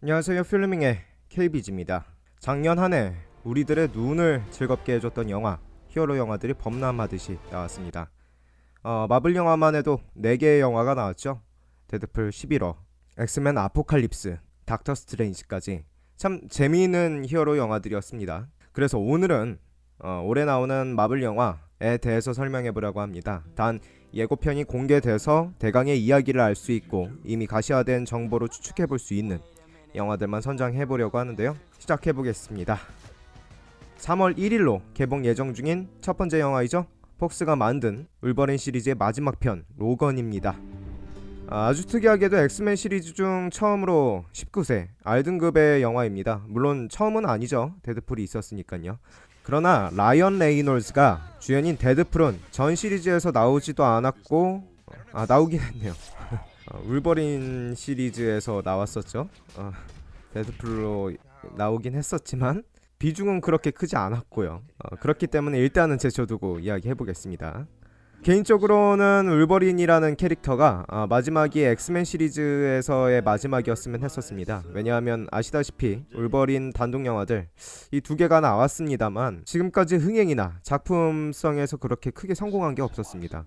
안녕하세요. 필밍의 KBG입니다. 작년 한 해 우리들의 눈을 즐겁게 해줬던 영화, 히어로 영화들이 범람하듯이 나왔습니다. 마블 영화만 해도 4개의 영화가 나왔죠. 데드풀 11호, 엑스맨 아포칼립스, 닥터 스트레인지까지 참 재미있는 히어로 영화들이었습니다. 그래서 오늘은 올해 나오는 마블 영화에 대해서 설명해보려고 합니다. 단 예고편이 공개돼서 대강의 이야기를 알 수 있고 이미 가시화된 정보로 추측해볼 수 있는 영화들만 선정해보려고 하는데요. 시작해보겠습니다. 3월 1일로 개봉 예정 중인 첫 번째 영화이죠. 폭스가 만든 울버린 시리즈의 마지막 편 로건입니다. 아주 특이하게도 엑스맨 시리즈 중 처음으로 19세 알등급의 영화입니다. 물론 처음은 아니죠. 데드풀이 있었으니까요. 그러나 라이언 레이놀즈가 주연인 데드풀은 전 시리즈에서 나오지도 않았고 나오긴 했네요. 울버린 시리즈에서 나왔었죠. 데드풀로 나오긴 했었지만 비중은 그렇게 크지 않았고요. 그렇기 때문에 일단은 제쳐두고 이야기해보겠습니다. 개인적으로는 울버린이라는 캐릭터가 마지막이 엑스맨 시리즈에서의 마지막이었으면 했었습니다. 왜냐하면 아시다시피 울버린 단독 영화들 이 2개가 나왔습니다만 지금까지 흥행이나 작품성에서 그렇게 크게 성공한 게 없었습니다.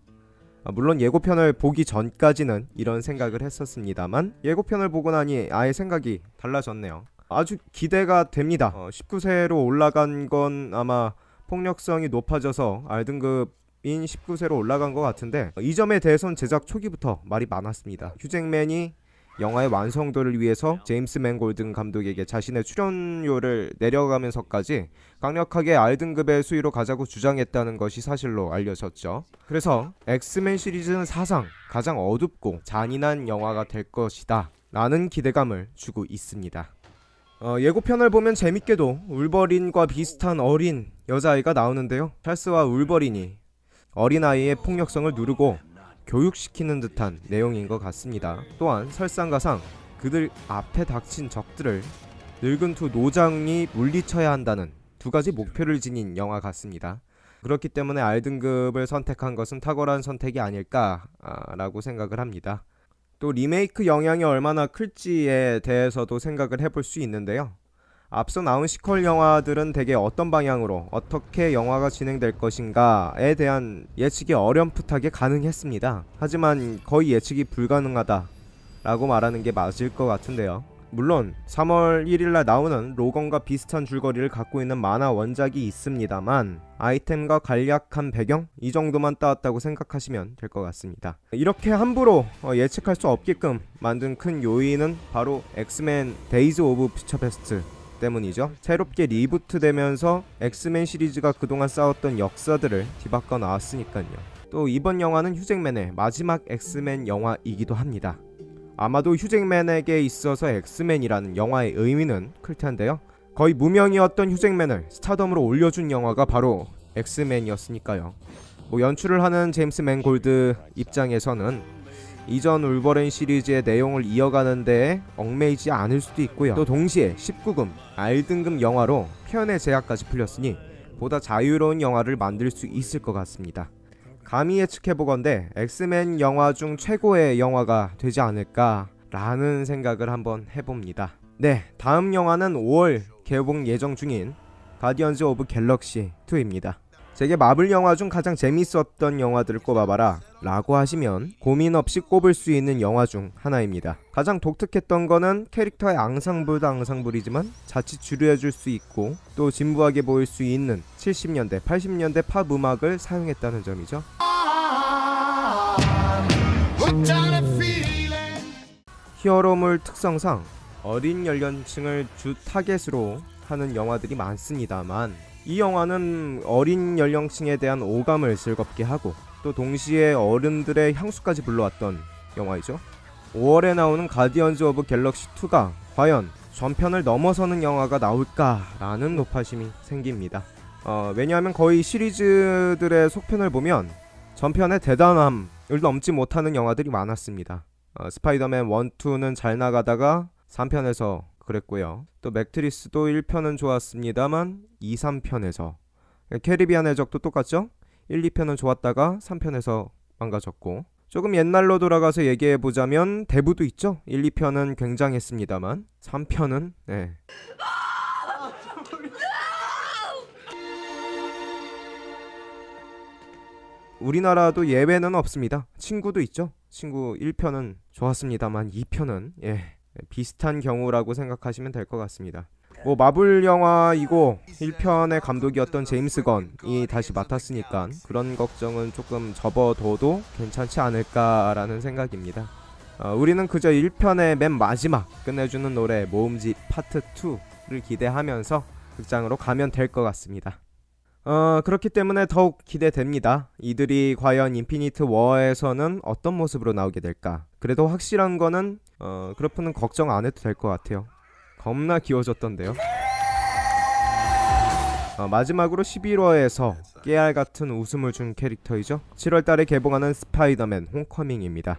물론 예고편을 보기 전까지는 이런 생각을 했었습니다만 예고편을 보고 나니 아예 생각이 달라졌네요. 아주 기대가 됩니다. 19세로 올라간 건 아마 폭력성이 높아져서 R등급인 19세로 올라간 것 같은데 이 점에 대해선 제작 초기부터 말이 많았습니다. 휴잭맨이 영화의 완성도를 위해서 제임스 맨골든 감독에게 자신의 출연료를 내려가면서까지 강력하게 R등급의 수위로 가자고 주장했다는 것이 사실로 알려졌죠. 그래서 엑스맨 시리즈는 사상 가장 어둡고 잔인한 영화가 될 것이다 라는 기대감을 주고 있습니다. 예고편을 보면 재밌게도 울버린과 비슷한 어린 여자아이가 나오는데요. 찰스와 울버린이 어린아이의 폭력성을 누르고 교육시키는 듯한 내용인 것 같습니다. 또한 설상가상 그들 앞에 닥친 적들을 늙은 두 노장이 물리쳐야 한다는 2가지 목표를 지닌 영화 같습니다. 그렇기 때문에 R등급을 선택한 것은 탁월한 선택이 아닐까라고 생각을 합니다. 또 리메이크 영향이 얼마나 클지에 대해서도 생각을 해볼 수 있는데요. 앞서 나온 시퀄 영화들은 대개 어떤 방향으로 어떻게 영화가 진행될 것인가에 대한 예측이 어렴풋하게 가능했습니다. 하지만 거의 예측이 불가능하다 라고 말하는 게 맞을 것 같은데요. 물론 3월 1일날 나오는 로건과 비슷한 줄거리를 갖고 있는 만화 원작이 있습니다만 아이템과 간략한 배경 이 정도만 따왔다고 생각하시면 될 것 같습니다. 이렇게 함부로 예측할 수 없게끔 만든 큰 요인은 바로 엑스맨 데이즈 오브 퓨처 패스트 때문이죠. 새롭게 리부트되면서 엑스맨 시리즈가 그동안 싸웠던 역사들을 뒤바꿔 나왔으니까요. 또 이번 영화는 휴잭맨의 마지막 엑스맨 영화이기도 합니다. 아마도 휴잭맨에게 있어서 엑스맨이라는 영화의 의미는 클 텐데요. 거의 무명이었던 휴잭맨을 스타덤으로 올려준 영화가 바로 엑스맨이었으니까요. 연출을 하는 제임스 맨골드 입장에서는 이전 울버린 시리즈의 내용을 이어가는 데에 얽매이지 않을 수도 있고요. 또 동시에 19금 R등급 영화로 표현의 제약까지 풀렸으니 보다 자유로운 영화를 만들 수 있을 것 같습니다. 감히 예측해보건대 엑스맨 영화 중 최고의 영화가 되지 않을까 라는 생각을 한번 해봅니다. 네, 다음 영화는 5월 개봉 예정 중인 가디언즈 오브 갤럭시 2입니다. 제게 마블 영화 중 가장 재밌었던 영화들을 꼽아봐라 라고 하시면 고민 없이 꼽을 수 있는 영화 중 하나입니다. 가장 독특했던 거는 캐릭터의 앙상블도 앙상블이지만 자칫 주류해줄 수 있고 또 진부하게 보일 수 있는 70년대 80년대 팝 음악을 사용했다는 점이죠. 히어로물 특성상 어린 연령층을 주 타겟으로 하는 영화들이 많습니다만 이 영화는 어린 연령층에 대한 오감을 즐겁게 하고 또 동시에 어른들의 향수까지 불러왔던 영화이죠. 5월에 나오는 가디언즈 오브 갤럭시 2가 과연 전편을 넘어서는 영화가 나올까라는 높아심이 생깁니다. 왜냐하면 거의 시리즈들의 속편을 보면 전편의 대단함을 넘지 못하는 영화들이 많았습니다. 스파이더맨 1, 2는 잘 나가다가 3편에서 그랬고요. 또 맥트리스도 1편은 좋았습니다만 2, 3편에서 캐리비안 해적도 똑같죠? 1, 2편은 좋았다가 3편에서 망가졌고 조금 옛날로 돌아가서 얘기해보자면 대부도 있죠. 1, 2편은 굉장했습니다만 3편은 네. 우리나라도 예외는 없습니다. 친구도 있죠. 친구 1편은 좋았습니다만 2편은 비슷한 경우라고 생각하시면 될 것 같습니다. 뭐 마블 영화이고 1편의 감독이었던 제임스 건이 다시 맡았으니까 그런 걱정은 조금 접어둬도 괜찮지 않을까라는 생각입니다. 우리는 그저 1편의 맨 마지막 끝내주는 노래 모음집 파트 2를 기대하면서 극장으로 가면 될 것 같습니다. 그렇기 때문에 더욱 기대됩니다. 이들이 과연 인피니트 워에서는 어떤 모습으로 나오게 될까. 그래도 확실한 거는 그렇게는 걱정 안 해도 될 것 같아요. 겁나 귀여워졌던데요. 마지막으로 11화에서 깨알 같은 웃음을 준 캐릭터이죠. 7월달에 개봉하는 스파이더맨 홈커밍입니다.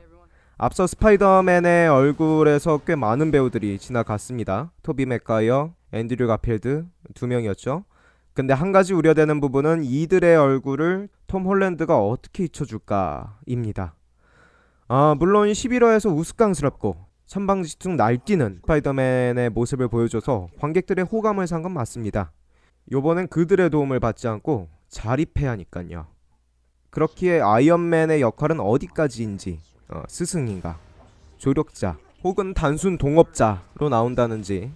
앞서 스파이더맨의 얼굴에서 꽤 많은 배우들이 지나갔습니다. 토비 맥과이어, 앤드류 가필드 2명이었죠. 근데 한 가지 우려되는 부분은 이들의 얼굴을 톰 홀랜드가 어떻게 잊혀줄까입니다. 물론 11화에서 우스꽝스럽고 천방지축 날뛰는 스파이더맨의 모습을 보여줘서 관객들의 호감을 산 건 맞습니다. 요번엔 그들의 도움을 받지 않고 자립해야 하니깐요. 그렇기에 아이언맨의 역할은 어디까지인지 스승인가, 조력자 혹은 단순 동업자로 나온다는지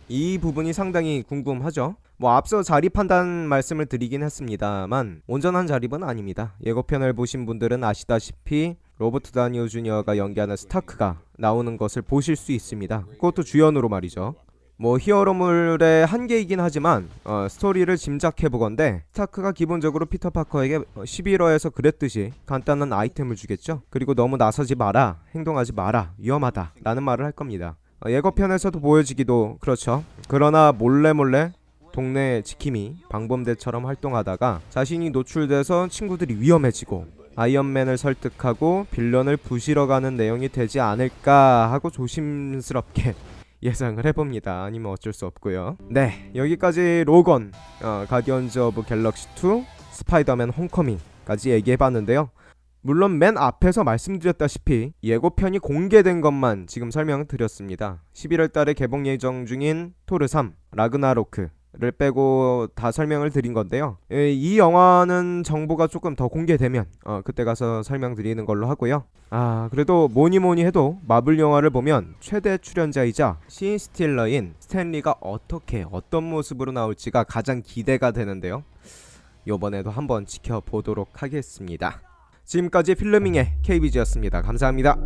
이 부분이 상당히 궁금하죠. 뭐 앞서 자립한다는 말씀을 드리긴 했습니다만 온전한 자립은 아닙니다. 예고편을 보신 분들은 아시다시피 로버트 다니오 주니어가 연기하는 스타크가 나오는 것을 보실 수 있습니다. 그것도 주연으로 말이죠. 뭐 히어로물의 한계이긴 하지만 스토리를 짐작해보건대 스타크가 기본적으로 피터 파커에게 11화에서 그랬듯이 간단한 아이템을 주겠죠. 그리고 너무 나서지 마라, 행동하지 마라, 위험하다 라는 말을 할 겁니다. 예고편에서도 보여지기도 그렇죠. 그러나 몰래 동네 지킴이 방범대처럼 활동하다가 자신이 노출돼서 친구들이 위험해지고 아이언맨을 설득하고 빌런을 부시러 가는 내용이 되지 않을까 하고 조심스럽게 예상을 해봅니다. 아니면 어쩔 수 없고요. 네, 여기까지 로건, 가디언즈 오브 갤럭시 2, 스파이더맨 홈커밍까지 얘기해봤는데요. 물론 맨 앞에서 말씀드렸다시피 예고편이 공개된 것만 지금 설명드렸습니다. 11월달에 개봉 예정 중인 토르 3, 라그나로크를 빼고 다 설명을 드린 건데요. 이 영화는 정보가 조금 더 공개되면 그때 가서 설명드리는 걸로 하고요. 그래도 뭐니뭐니 해도 마블 영화를 보면 최대 출연자이자 신 스틸러인 스탠리가 어떤 모습으로 나올지가 가장 기대가 되는데요. 요번에도 한번 지켜보도록 하겠습니다. 지금까지 필름밍의 KBG였습니다. 감사합니다.